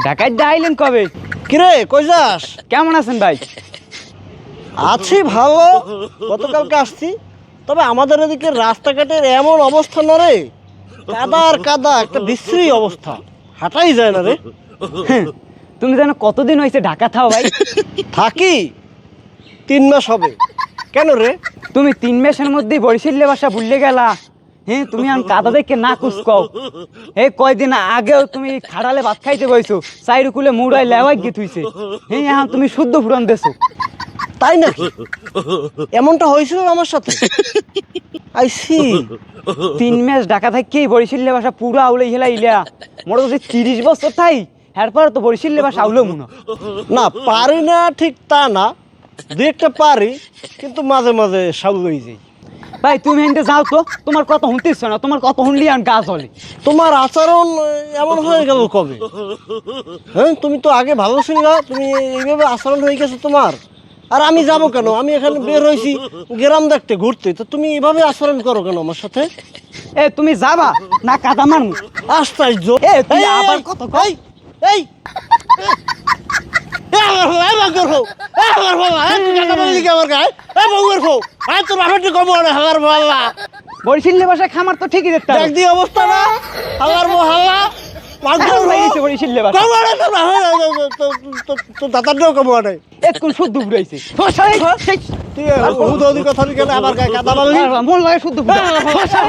ঢাকায় আইলেন কবে? কিরে কই যাস? কেমন আছেন ভাই? আছি ভালো, গতকালকে আসছি। তবে আমাদের এদিকে রাস্তাঘাটের এমন অবস্থা না রে, কাদা আর কাদা, একটা বিশ্রী অবস্থা, হাঁটাই যায় না রে। তুমি জানো কতদিন হয়েছে ঢাকা থাও ভাই? থাকি 3 মাস হবে। কেন রে? তুমি 3 মাসের মধ্যেই বরিশালের ভাষা ভুললে গেলা। হ্যাঁ, তুমি এখন কাদা দেখে না কুচকাও। কয়দিন আগেও তুমি খাড়ালে ভাত খাইতে বইছো, চাইরুকুলে মুড়াই লেওয়াই গিয়ে থুইছে। এখন তুমি শুদ্ধ ফুরন দেছো। তাই নাকি? এমনটা হয়েছিল আমার সাথে? আইসি 3 মাস ঢাকা থাকি বরিশালের ভাষা পুরা আউলে হেলা ইলা। মোটা যদি 30 বছর থাই, এরপর তো বরিশালের ভাষা আউলো মনে। না, পারি না ঠিক তা না, দু একটা পারি, কিন্তু মাঝে মাঝে সাউল হয়ে যাই। ভাই তুমি এনতে যাও তো, তোমার কথা শুনতেছ না, তোমার কথা শুনলি আর গা জ্বলে। তোমার আচরণ এমন হয়ে গেল কবে? হ্যাঁ, তুমি তো আগে ভালো ছিল না, তুমি এইভাবে আচরণ হয়ে গেছে তোমার। আর আমি যাব কেন? আমি এখানে বের হয়েছি গ্রাম দেখতে, ঘুরতে, তো তুমি এইভাবে আচরণ করো কেন আমার সাথে? তুমি যাবা না কাদা মারমু? আশ্চর্য! তুই আবার কত কই? এই বরিশালের ভাষায় খামার তো ঠিকই দেখতে হবে। একদি অবস্থা না, হালার মহাল্লা বরিশালের ভাষা দাতারটাও কমা নাই। এখন শুদ্ধ ফুরাইছে। কথা কেন আবার গায়ে কাদা মারলি? মন লাগে শুদ্ধ ফুরাইছে।